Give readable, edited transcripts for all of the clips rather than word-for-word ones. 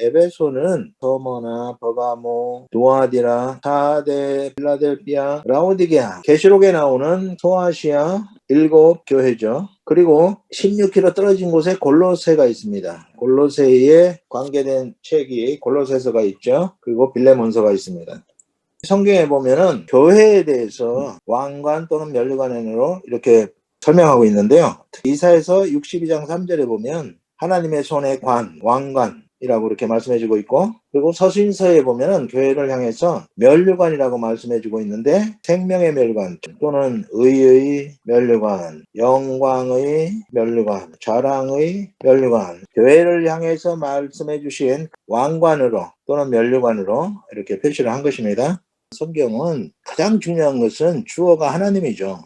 에베소는 서머나 버가모, 두아디라, 사데, 필라델피아, 라오디게아, 계시록에 나오는 소아시아 7교회죠. 그리고 16km 떨어진 곳에 골로새가 있습니다. 골로새에 관계된 책이 골로새서가 있죠. 그리고 빌레몬서가 있습니다. 성경에 보면은 교회에 대해서 왕관 또는 면류관으로 이렇게 설명하고 있는데요. 이사야서 62장 3절에 보면 하나님의 손의 관, 왕관이라고 이렇게 말씀해주고 있고, 그리고 서신서에 보면은 교회를 향해서 면류관이라고 말씀해주고 있는데, 생명의 면류관 또는 의의 면류관, 영광의 면류관, 자랑의 면류관, 교회를 향해서 말씀해주신 왕관으로 또는 면류관으로 이렇게 표시를 한 것입니다. 성경은 가장 중요한 것은 주어가 하나님이죠.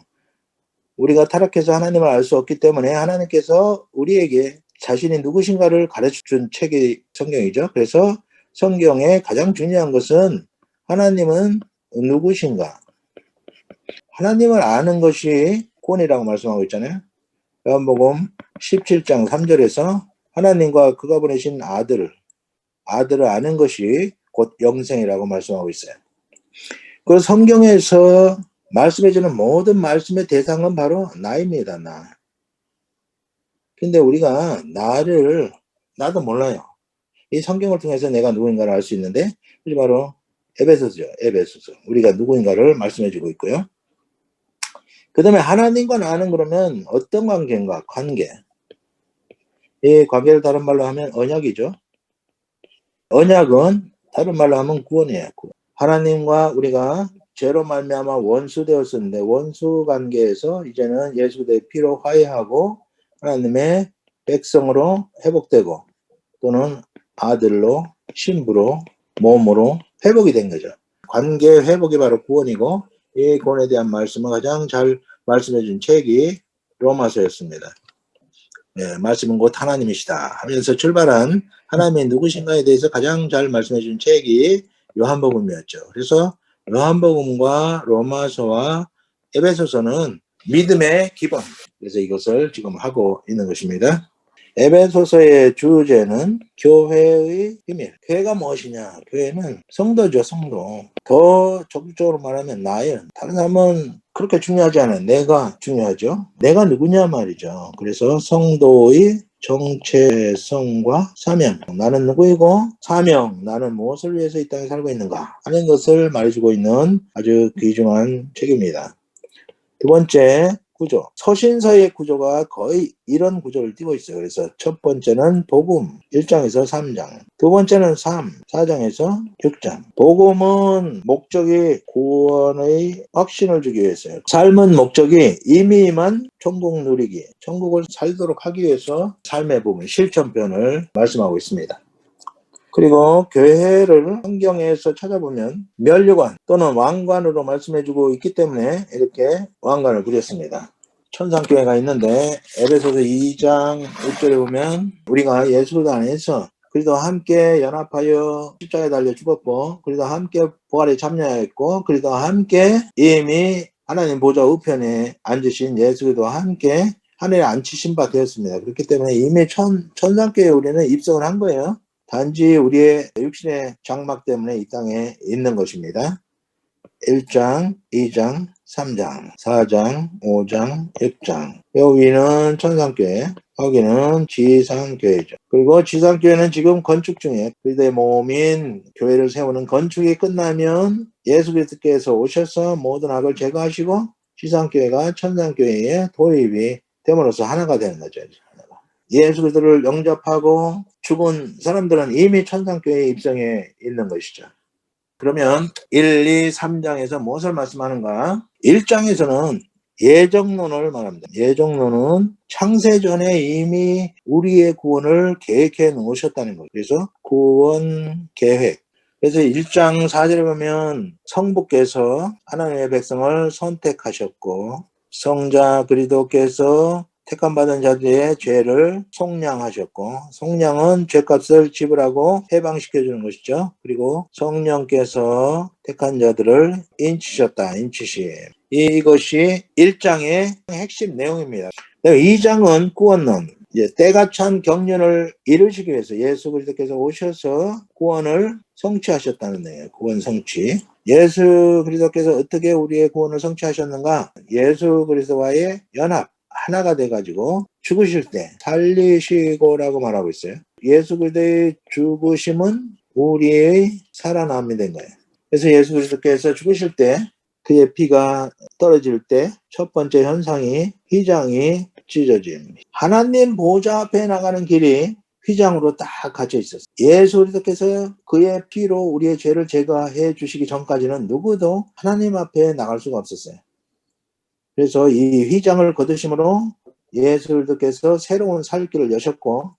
우리가 타락해서 하나님을 알 수 없기 때문에 하나님께서 우리에게 자신이 누구신가를 가르쳐준 책이 성경이죠. 그래서 성경의 가장 중요한 것은 하나님은 누구신가? 하나님을 아는 것이 구원이라고 말씀하고 있잖아요. 요한복음 17장 3절에서 하나님과 그가 보내신 아들을 아는 것이 곧 영생이라고 말씀하고 있어요. 그 성경에서 말씀해주는 모든 말씀의 대상은 바로 나입니다. 나. 근데 우리가 나도 몰라요. 이 성경을 통해서 내가 누구인가를 알 수 있는데, 그게 바로 에베소서죠. 에베소서. 우리가 누구인가를 말씀해주고 있고요. 그 다음에 하나님과 나는 그러면 어떤 관계인가? 관계. 이 관계를 다른 말로 하면 언약이죠. 언약은 다른 말로 하면 구원이에요. 구원. 하나님과 우리가 죄로 말미암아 원수 되었었는데 원수 관계에서 이제는 예수 그리스도의 피로 화해하고 하나님의 백성으로 회복되고 또는 아들로 신부로 몸으로 회복이 된 거죠. 관계 회복이 바로 구원이고 이 구원에 대한 말씀을 가장 잘 말씀해 준 책이 로마서였습니다. 네, 말씀은 곧 하나님이시다 하면서 출발한 하나님이 누구신가에 대해서 가장 잘 말씀해 준 책이 요한복음이었죠. 그래서 요한복음과 로마서와 에베소서는 믿음의 기본. 그래서 이것을 지금 하고 있는 것입니다. 에베소서의 주제는 교회의 비밀. 교회가 무엇이냐? 교회는 성도죠, 성도. 더 적극적으로 말하면 나예요. 다른 사람은 그렇게 중요하지 않아요. 내가 중요하죠. 내가 누구냐 말이죠. 그래서 성도의 정체성과 사명. 나는 누구이고 사명. 나는 무엇을 위해서 이 땅에 살고 있는가 하는 것을 말해주고 있는 아주 귀중한 책입니다. 두 번째 구조. 서신서의 구조가 거의 이런 구조를 띠고 있어요. 그래서 첫 번째는 복음 1장에서 3장. 두 번째는 4장에서 6장. 복음은 목적이 구원의 확신을 주기 위해서요. 삶은 목적이 이미 임한 천국 누리기, 천국을 살도록 하기 위해서 삶의 부분, 실천편을 말씀하고 있습니다. 그리고 교회를 성경에서 찾아보면 면류관 또는 왕관으로 말씀해주고 있기 때문에 이렇게 왕관을 그렸습니다. 천상교회가 있는데 에베소서 2장 6절에 보면 우리가 예수 그리스도 안에서 그리스도와 함께 연합하여 십자가에 달려 죽었고 그리스도와 함께 부활에 참여하였고 그리스도와 함께 이미 하나님 보좌 우편에 앉으신 예수 그리스도와 함께 하늘에 앉히신 바 되었습니다. 그렇기 때문에 이미 천상교회에 우리는 입성을 한 거예요. 단지 우리의 육신의 장막 때문에 이 땅에 있는 것입니다. 1장, 2장, 3장, 4장, 5장, 6장. 여기는 천상교회, 여기는 지상교회죠. 그리고 지상교회는 지금 건축 중에 그리스도의 몸인 교회를 세우는 건축이 끝나면 예수 그리스도께서 오셔서 모든 악을 제거하시고 지상교회가 천상교회에 도입이 됨으로써 하나가 되는 거죠. 예수 그리스도를 영접하고 죽은 사람들은 이미 천상교회에 입성해 있는 것이죠. 그러면 1, 2, 3장에서 무엇을 말씀하는가? 1장에서는 예정론을 말합니다. 예정론은 창세전에 이미 우리의 구원을 계획해 놓으셨다는 거예요. 그래서 구원 계획. 그래서 1장 4절에 보면 성부께서 하나님의 백성을 선택하셨고 성자 그리스도께서 택함받은 자들의 죄를 속량하셨고 속량은 죄값을 지불하고 해방시켜주는 것이죠. 그리고 성령께서 택한 자들을 인치셨다. 인치심. 이것이 1장의 핵심 내용입니다. 2장은 구원론. 이제 때가 찬 경륜을 이루시기 위해서 예수 그리스도께서 오셔서 구원을 성취하셨다는 거예요. 구원 성취. 예수 그리스도께서 어떻게 우리의 구원을 성취하셨는가? 예수 그리스도와의 연합, 하나가 돼가지고 죽으실 때 살리시고라고 말하고 있어요. 예수 그리스도의 죽으심은 우리의 살아남이 된 거예요. 그래서 예수 그리스도께서 죽으실 때 그의 피가 떨어질 때 첫 번째 현상이 휘장이 찢어짐. 하나님 보좌 앞에 나가는 길이 휘장으로 딱 갇혀 있었어요. 예수 그리스도께서 그의 피로 우리의 죄를 제거해 주시기 전까지는 누구도 하나님 앞에 나갈 수가 없었어요. 그래서 이 휘장을 거두심으로 예수 그리스도께서 새로운 살 길을 여셨고,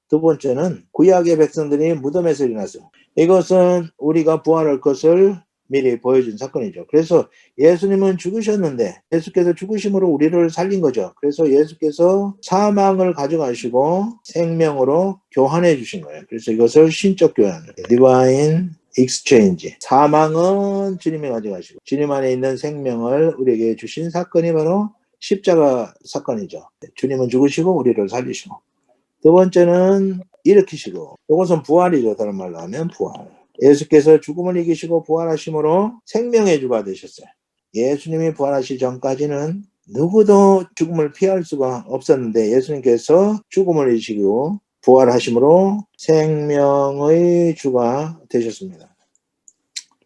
두 번째는 구약의 백성들이 무덤에서 일어났어요. 이것은 우리가 부활할 것을 미리 보여준 사건이죠. 그래서 예수님은 죽으셨는데 예수께서 죽으심으로 우리를 살린 거죠. 그래서 예수께서 사망을 가져가시고 생명으로 교환해 주신 거예요. 그래서 이것을 신적 교환, Divine Exchange. 사망은 주님이 가져가시고 주님 안에 있는 생명을 우리에게 주신 사건이 바로 십자가 사건이죠. 주님은 죽으시고 우리를 살리시고, 두 번째는 일으키시고, 이것은 부활이죠. 다른 말로 하면 부활. 예수께서 죽음을 이기시고 부활하심으로 생명의 주가 되셨어요. 예수님이 부활하시기 전까지는 누구도 죽음을 피할 수가 없었는데 예수님께서 죽음을 이기시고 부활하심으로 생명의 주가 되셨습니다.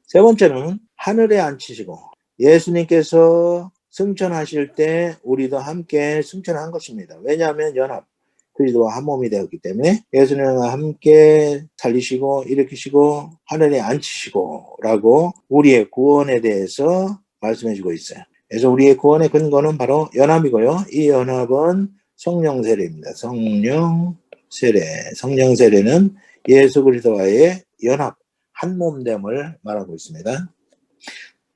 세 번째는 하늘에 앉히시고, 예수님께서 승천하실 때 우리도 함께 승천한 것입니다. 왜냐하면 연합, 그리스도와 한 몸이 되었기 때문에 예수님과 함께 살리시고 일으키시고 하늘에 앉히시고 라고 우리의 구원에 대해서 말씀해 주고 있어요. 그래서 우리의 구원의 근거는 바로 연합이고요. 이 연합은 성령 세례입니다. 성령 세례는 예수 그리스도와의 연합, 한 몸됨을 말하고 있습니다.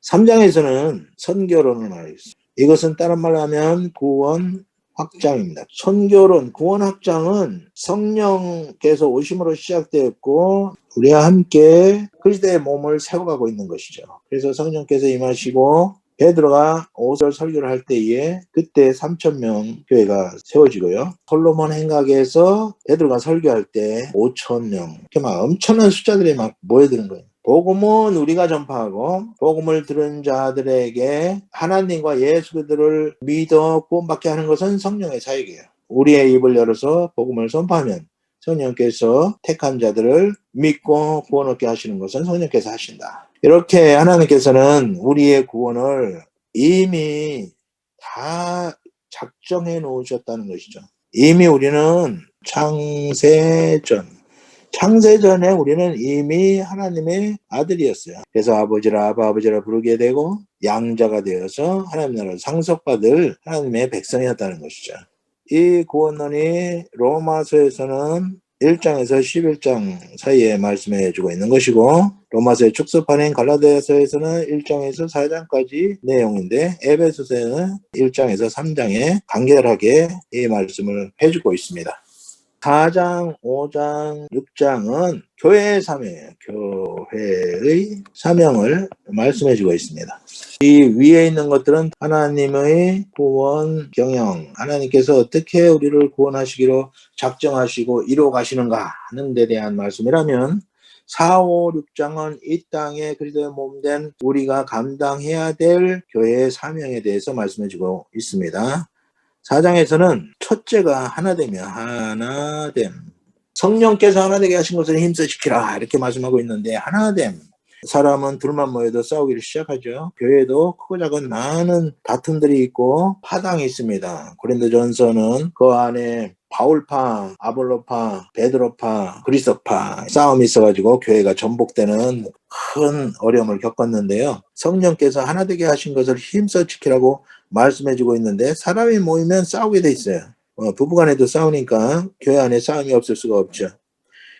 3장에서는 선교론을 말하고 있습니다. 이것은 다른 말로 하면 구원 확장입니다. 선교론, 구원 확장은 성령께서 오심으로 시작되었고 우리와 함께 그리스도의 몸을 세워가고 있는 것이죠. 그래서 성령께서 임하시고 베드로가 5절 설교를 할 때에 그때 3,000명 교회가 세워지고요. 솔로몬 행각에서 베드로가 설교할 때 5,000명, 이렇게 막 엄청난 숫자들이 막 모여드는 거예요. 복음은 우리가 전파하고 복음을 들은 자들에게 하나님과 예수 그들을 믿어 구원받게 하는 것은 성령의 사역이에요. 우리의 입을 열어서 복음을 선포하면 성령께서 택한 자들을 믿고 구원 얻게 하시는 것은 성령께서 하신다. 이렇게 하나님께서는 우리의 구원을 이미 다 작정해 놓으셨다는 것이죠. 이미 우리는 창세전에 우리는 이미 하나님의 아들이었어요. 그래서 아버지라 아바 아버지라 부르게 되고 양자가 되어서 하나님 나라를 상속받을 하나님의 백성이었다는 것이죠. 이 구원론이 로마서에서는 1장에서 11장 사이에 말씀해 주고 있는 것이고, 로마서의 축소판인 갈라디아서에서는 1장에서 4장까지 내용인데 에베소서에는 1장에서 3장에 간결하게 이 말씀을 해주고 있습니다. 4장, 5장, 6장은 교회의 사명이에요. 교회의 사명을 말씀해주고 있습니다. 이 위에 있는 것들은 하나님의 구원 경영, 하나님께서 어떻게 우리를 구원하시기로 작정하시고 이루어 가시는가 하는 데 대한 말씀이라면, 4, 5, 6장은 이 땅에 그리스도의 몸된 우리가 감당해야 될 교회의 사명에 대해서 말씀해주고 있습니다. 4장에서는 첫째가 하나됨이야. 하나됨. 성령께서 하나되게 하신 것을 힘써 지키라 이렇게 말씀하고 있는데, 하나됨. 사람은 둘만 모여도 싸우기를 시작하죠. 교회도 크고 작은 많은 다툼들이 있고 파당이 있습니다. 고린도전서는 그 안에 바울파, 아볼로파, 베드로파, 그리스도파 싸움이 있어가지고 교회가 전복되는 큰 어려움을 겪었는데요. 성령께서 하나 되게 하신 것을 힘써 지키라고 말씀해주고 있는데, 사람이 모이면 싸우게 돼 있어요. 부부간에도 싸우니까 교회 안에 싸움이 없을 수가 없죠.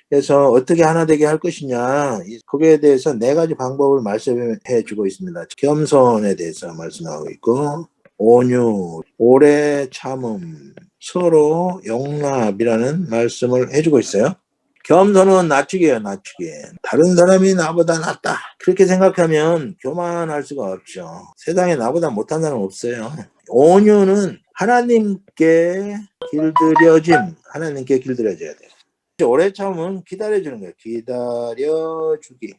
그래서 어떻게 하나 되게 할 것이냐, 거기에 대해서 4가지 방법을 말씀해 주고 있습니다. 겸손에 대해서 말씀하고 있고, 온유, 오래 참음, 서로 용납이라는 말씀을 해주고 있어요. 겸손은 낮추기예요. 낮추기. 다른 사람이 나보다 낫다 그렇게 생각하면 교만할 수가 없죠. 세상에 나보다 못한 사람 없어요. 온유는 하나님께 길들여짐. 하나님께 길들여져야 돼요. 오래 참으면 기다려주는 거예요. 기다려주기.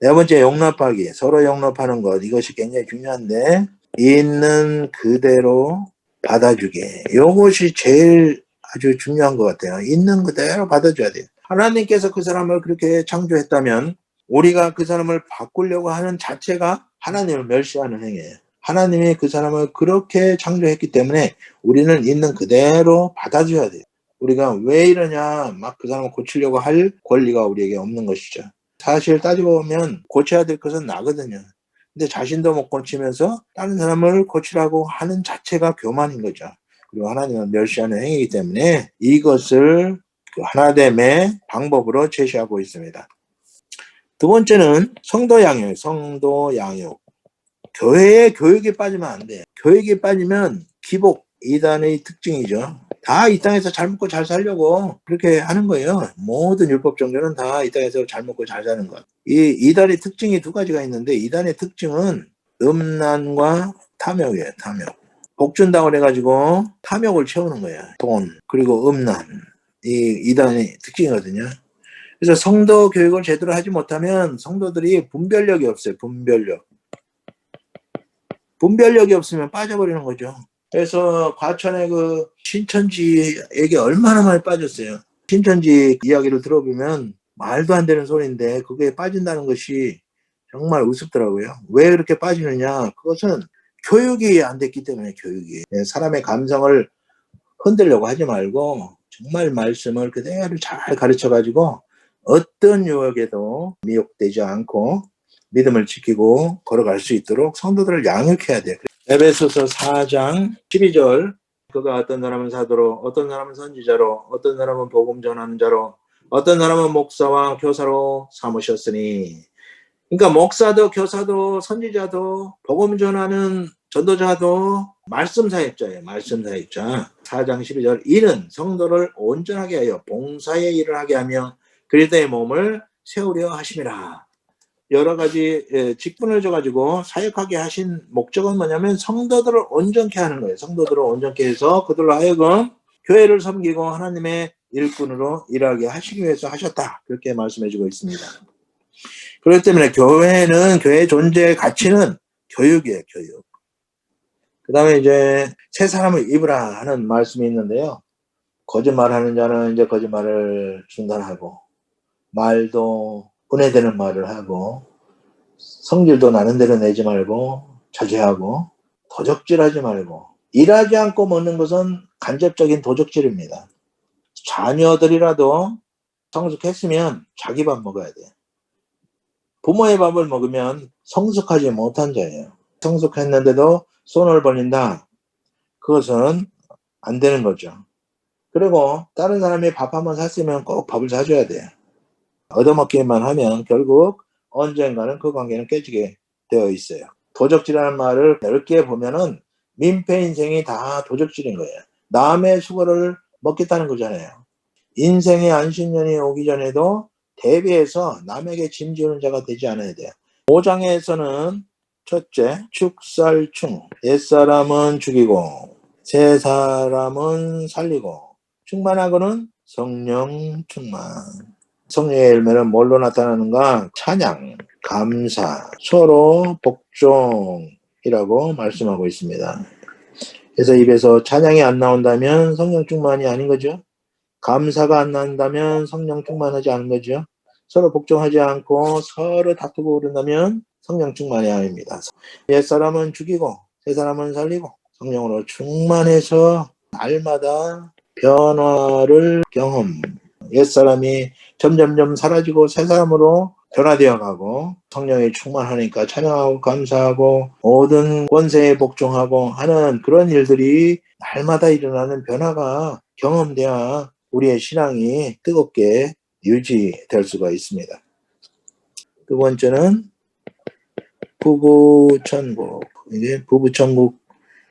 네 번째, 용납하기. 서로 용납하는 것. 이것이 굉장히 중요한데, 있는 그대로 받아주기. 이것이 제일 아주 중요한 것 같아요. 있는 그대로 받아줘야 돼요. 하나님께서 그 사람을 그렇게 창조했다면 우리가 그 사람을 바꾸려고 하는 자체가 하나님을 멸시하는 행위예요. 하나님이 그 사람을 그렇게 창조했기 때문에 우리는 있는 그대로 받아줘야 돼요. 우리가 왜 이러냐 막 그 사람을 고치려고 할 권리가 우리에게 없는 것이죠. 사실 따지고 보면 고쳐야 될 것은 나거든요. 근데 자신도 못 고치면서 다른 사람을 고치라고 하는 자체가 교만인 거죠. 그리고 하나님은 멸시하는 행위이기 때문에 이것을 그 하나됨의 방법으로 제시하고 있습니다. 두 번째는 성도 양육, 성도 양육. 교회에 교육이 빠지면 안 돼요. 교육이 빠지면 기복, 이단의 특징이죠. 다 이 땅에서 잘 먹고 잘 살려고 그렇게 하는 거예요. 모든 율법 종교는 다 이 땅에서 잘 먹고 잘 사는 것. 이 이단의 특징이 두 가지가 있는데 이단의 특징은 음란과 탐욕이에요. 탐욕. 복 준다고 그래가지고 탐욕을 채우는 거예요. 돈 그리고 음란. 이 이단의 특징이거든요. 그래서 성도 교육을 제대로 하지 못하면 성도들이 분별력이 없어요. 분별력이 없으면 빠져버리는 거죠. 그래서 과천의 그 신천지에게 얼마나 많이 빠졌어요. 신천지 이야기를 들어보면 말도 안 되는 소리인데 그게 빠진다는 것이 정말 우습더라고요. 왜 그렇게 빠지느냐? 그것은 교육이 안 됐기 때문에 교육이. 사람의 감성을 흔들려고 하지 말고 정말 말씀을 그대로 잘 가르쳐가지고 어떤 유혹에도 미혹되지 않고 믿음을 지키고 걸어갈 수 있도록 성도들을 양육해야 돼요. 에베소서 4장 12절 그가 어떤 사람은 사도로 어떤 사람은 선지자로 어떤 사람은 복음 전하는 자로 어떤 사람은 목사와 교사로 삼으셨으니 그러니까 목사도 교사도 선지자도 복음 전하는 전도자도 말씀 사역자예요. 말씀 사역자. 4장 12절 이는 성도를 온전하게 하여 봉사의 일을 하게 하며 그리스도의 몸을 세우려 하심이라. 여러 가지 직분을 줘가지고 사역하게 하신 목적은 뭐냐면 성도들을 온전케 하는 거예요. 성도들을 온전케 해서 그들로 하여금 교회를 섬기고 하나님의 일꾼으로 일하게 하시기 위해서 하셨다. 그렇게 말씀해주고 있습니다. 그렇기 때문에 교회의 존재의 가치는 교육이에요. 교육. 그 다음에 이제 새 사람을 입으라 하는 말씀이 있는데요. 거짓말하는 자는 이제 거짓말을 중단하고 말도 분해되는 말을 하고 성질도 나는 대로 내지 말고 자제하고 도적질하지 말고 일하지 않고 먹는 것은 간접적인 도적질입니다. 자녀들이라도 성숙했으면 자기 밥 먹어야 돼요. 부모의 밥을 먹으면 성숙하지 못한 자예요. 성숙했는데도 손을 벌린다. 그것은 안 되는 거죠. 그리고 다른 사람이 밥 한번 샀으면 꼭 밥을 사줘야 돼요. 얻어먹기만 하면 결국 언젠가는 그 관계는 깨지게 되어 있어요. 도적질하는 말을 넓게 보면은 민폐 인생이 다 도적질인 거예요. 남의 수고를 먹겠다는 거잖아요. 인생의 안식년이 오기 전에도 대비해서 남에게 짐지우는 자가 되지 않아야 돼요. 5장에서는 첫째, 축살충. 옛사람은 죽이고 새 사람은 살리고 충만하고는 성령 충만. 성령의 열매는 뭘로 나타나는가? 찬양, 감사, 서로 복종이라고 말씀하고 있습니다. 그래서 입에서 찬양이 안 나온다면 성령 충만이 아닌 거죠. 감사가 안 나온다면 성령 충만하지 않은 거죠. 서로 복종하지 않고 서로 다투고 그런다면 성령 충만이 아닙니다. 옛사람은 죽이고 새 사람은 살리고 성령으로 충만해서 날마다 변화를 경험. 옛사람이 점점점 사라지고 새 사람으로 변화되어 가고 성령이 충만하니까 찬양하고 감사하고 모든 권세에 복종하고 하는 그런 일들이 날마다 일어나는 변화가 경험돼야 우리의 신앙이 뜨겁게 유지될 수가 있습니다. 두 번째는 부부천국. 이게 부부천국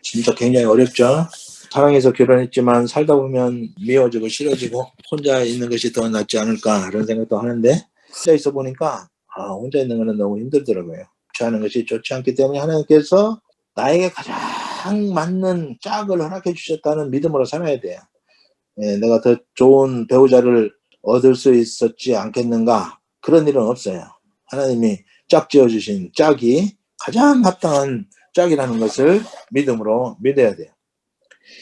진짜 굉장히 어렵죠. 사랑해서 결혼했지만 살다 보면 미워지고 싫어지고 혼자 있는 것이 더 낫지 않을까 그런 생각도 하는데 혼자 있어 보니까 혼자 있는 거는 너무 힘들더라고요. 하는 것이 좋지 않기 때문에 하나님께서 나에게 가장 맞는 짝을 허락해 주셨다는 믿음으로 살아야 돼요. 내가 더 좋은 배우자를 얻을 수 있었지 않겠는가? 그런 일은 없어요. 하나님이 짝 지어주신 짝이 가장 합당한 짝이라는 것을 믿음으로 믿어야 돼요.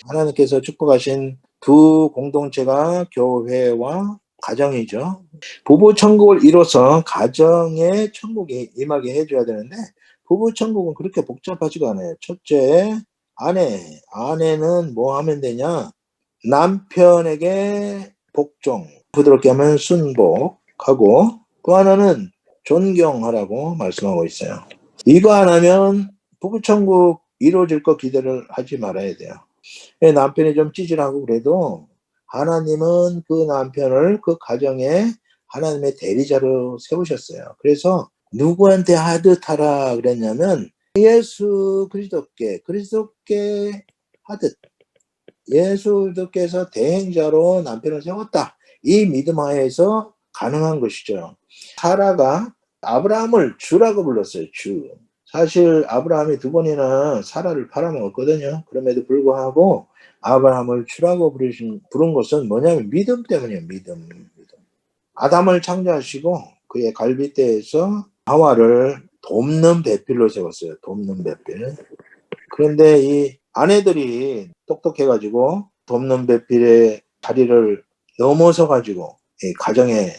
하나님께서 축복하신 두 공동체가 교회와 가정이죠. 부부 천국을 이뤄서 가정의 천국이 임하게 해줘야 되는데 부부 천국은 그렇게 복잡하지가 않아요. 첫째, 아내는 뭐 하면 되냐? 남편에게 복종, 부드럽게 하면 순복하고 또 하나는 존경하라고 말씀하고 있어요. 이거 안 하면 부부천국 이루어질 거 기대를 하지 말아야 돼요. 남편이 좀 찌질하고 그래도 하나님은 그 남편을 그 가정에 하나님의 대리자로 세우셨어요. 그래서 누구한테 하듯 하라 그랬냐면 예수 그리스도께 하듯 예수께서 대행자로 남편을 세웠다. 이 믿음 하에서 가능한 것이죠. 사라가 아브라함을 주라고 불렀어요. 주. 사실 아브라함이 두 번이나 사라를 팔아먹었거든요. 그럼에도 불구하고 아브라함을 주라고 부른 것은 뭐냐면 믿음 때문이에요. 믿음. 아담을 창조하시고 그의 갈빗대에서 하와를 돕는 배필로 세웠어요. 돕는 배필. 그런데 이 아내들이 똑똑해가지고 돕는 배필의 자리를 넘어서가지고 이 가정의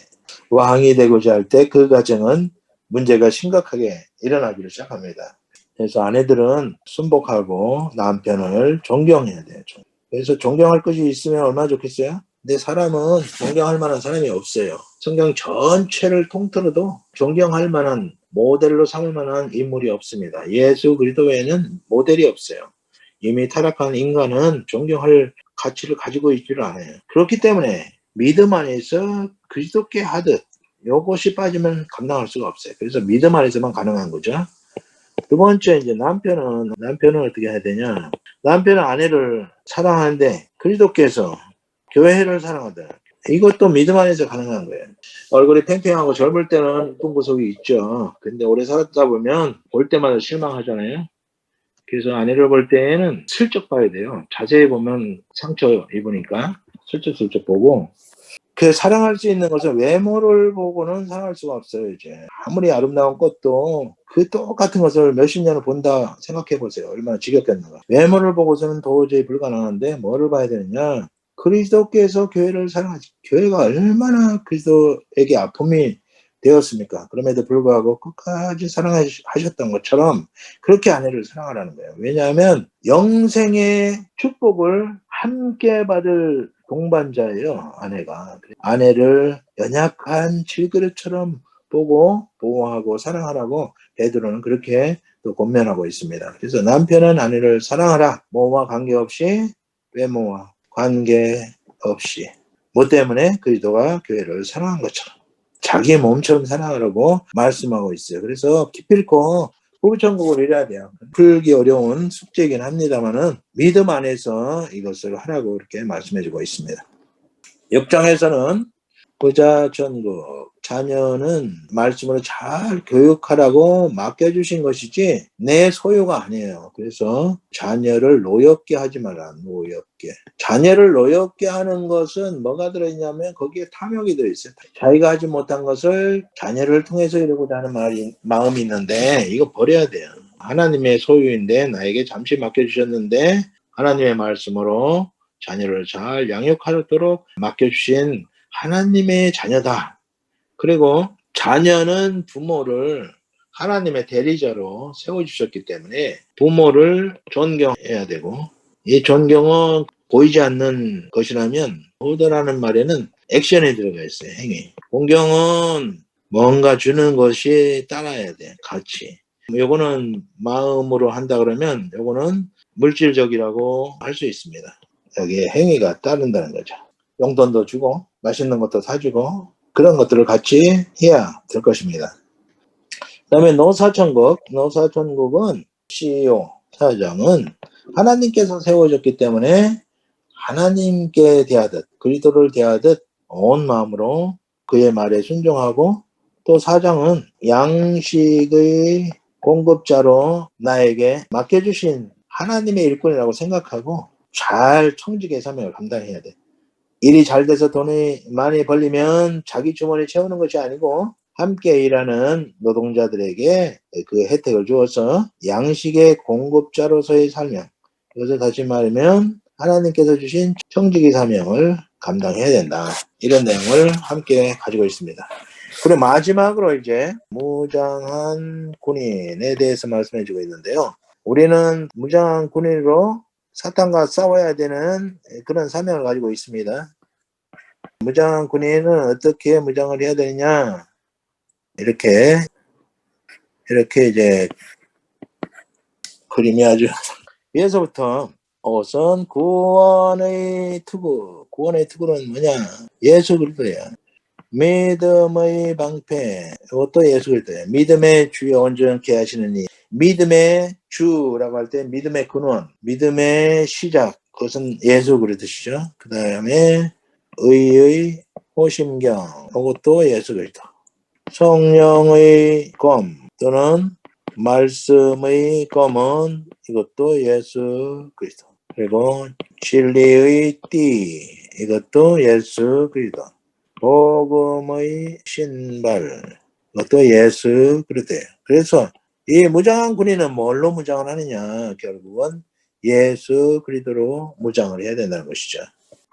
왕이 되고자 할 때 그 가정은 문제가 심각하게 일어나기를 시작합니다. 그래서 아내들은 순복하고 남편을 존경해야 돼요. 그래서 존경할 것이 있으면 얼마나 좋겠어요? 근데 사람은 존경할 만한 사람이 없어요. 성경 전체를 통틀어도 존경할 만한 모델로 삼을 만한 인물이 없습니다. 예수 그리스도 외에는 모델이 없어요. 이미 타락한 인간은 존경할 가치를 가지고 있지를 않아요. 그렇기 때문에 믿음 안에서 그리스도께 하듯 이것이 빠지면 감당할 수가 없어요. 그래서 믿음 안에서만 가능한 거죠. 두 번째 이제 남편은 어떻게 해야 되냐? 남편은 아내를 사랑하는데 그리스도께서 교회를 사랑하다. 이것도 믿음 안에서 가능한 거예요. 얼굴이 팽팽하고 젊을 때는 이쁜 모습이 있죠. 근데 오래 살았다 보면 볼 때마다 실망하잖아요. 그래서 아내를 볼 때에는 슬쩍 봐야 돼요. 자세히 보면 상처 입으니까 슬쩍슬쩍 보고 그 사랑할 수 있는 것은 외모를 보고는 사랑할 수가 없어요. 이제 아무리 아름다운 꽃도 그 똑같은 것을 몇십 년을 본다 생각해 보세요. 얼마나 지겹겠는가. 외모를 보고서는 도저히 불가능한데 뭐를 봐야 되느냐. 그리스도께서 교회를 사랑하지. 교회가 얼마나 그리스도에게 아픔이 되었습니까? 그럼에도 불구하고 끝까지 사랑하셨던 것처럼 그렇게 아내를 사랑하라는 거예요. 왜냐하면 영생의 축복을 함께 받을 동반자예요. 아내가. 아내를 연약한 질그릇처럼 보고 보호하고 사랑하라고 베드로는 그렇게 또 권면하고 있습니다. 그래서 남편은 아내를 사랑하라. 뭐와 관계없이 외모와 관계없이 뭐 때문에 그리스도가 교회를 사랑한 것처럼 자기의 몸처럼 사랑하라고 말씀하고 있어요. 그래서 기필코 부부천국을 이뤄야 돼요. 풀기 어려운 숙제이긴 합니다만은 믿음 안에서 이것을 하라고 이렇게 말씀해주고 있습니다. 역장에서는 부자천국, 자녀는 말씀으로 잘 교육하라고 맡겨주신 것이지 내 소유가 아니에요. 그래서 자녀를 노엽게 하지 마라. 노엽게. 자녀를 노엽게 하는 것은 뭐가 들어있냐면 거기에 탐욕이 들어있어요. 자기가 하지 못한 것을 자녀를 통해서 이루고자 하는 마음이 있는데 이거 버려야 돼요. 하나님의 소유인데 나에게 잠시 맡겨주셨는데 하나님의 말씀으로 자녀를 잘 양육하도록 맡겨주신 하나님의 자녀다. 그리고 자녀는 부모를 하나님의 대리자로 세워주셨기 때문에 부모를 존경해야 되고 이 존경은 보이지 않는 것이라면 호도라는 말에는 액션이 들어가 있어요. 행위. 존경은 뭔가 주는 것이 따라야 돼. 같이. 요거는 마음으로 한다 그러면 요거는 물질적이라고 할 수 있습니다. 여기에 행위가 따른다는 거죠. 용돈도 주고 맛있는 것도 사주고 그런 것들을 같이 해야 될 것입니다. 그 다음에 노사천국은 CEO, 사장은 하나님께서 세워졌기 때문에 하나님께 대하듯 그리스도를 대하듯 온 마음으로 그의 말에 순종하고 또 사장은 양식의 공급자로 나에게 맡겨주신 하나님의 일꾼이라고 생각하고 잘 청지기의 사명을 감당해야 돼. 일이 잘 돼서 돈이 많이 벌리면 자기 주머니 채우는 것이 아니고 함께 일하는 노동자들에게 그 혜택을 주어서 양식의 공급자로서의 사명, 이것을 다시 말하면 하나님께서 주신 청지기 사명을 감당해야 된다. 이런 내용을 함께 가지고 있습니다. 그리고 마지막으로 이제 무장한 군인에 대해서 말씀해 주고 있는데요. 우리는 무장한 군인으로 사탄과 싸워야 되는 그런 사명을 가지고 있습니다. 무장한 군인은 어떻게 무장을 해야 되느냐? 이렇게 이제 그림이 아주 위에서부터 우선 구원의 투구는 뭐냐? 예수 그리스도야. 믿음의 방패, 이것도 예수 그리스도야. 믿음의 주여 온전케 하시는 이. 믿음의 주라고 할 때 믿음의 근원, 믿음의 시작, 그것은 예수 그리스도시죠. 그 다음에 의의 호심경, 이것도 예수 그리스도. 성령의 검 또는 말씀의 검은 이것도 예수 그리스도. 그리고 진리의 띠, 이것도 예수 그리스도. 복음의 신발, 이것도 예수 그리스도예요. 그래서 이 무장한 군인은 뭘로 무장을 하느냐? 결국은 예수 그리스도로 무장을 해야 된다는 것이죠.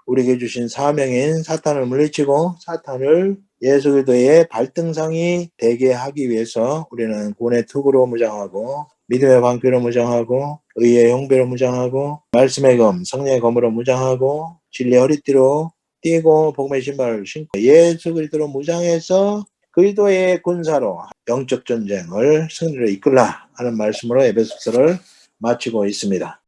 우리에게 주신 사명인 사탄을 물리치고 사탄을 예수 그리스도의 발등상이 되게 하기 위해서 우리는 구원의 투구로 무장하고 믿음의 방패로 무장하고 의의 용배로 무장하고 말씀의 검, 성령의 검으로 무장하고 진리의 허리띠로 띠고 복음의 신발을 신고 예수 그리스도로 무장해서 그리스도의 군사로 영적 전쟁을 승리로 이끌라 하는 말씀으로 에베소서를 마치고 있습니다.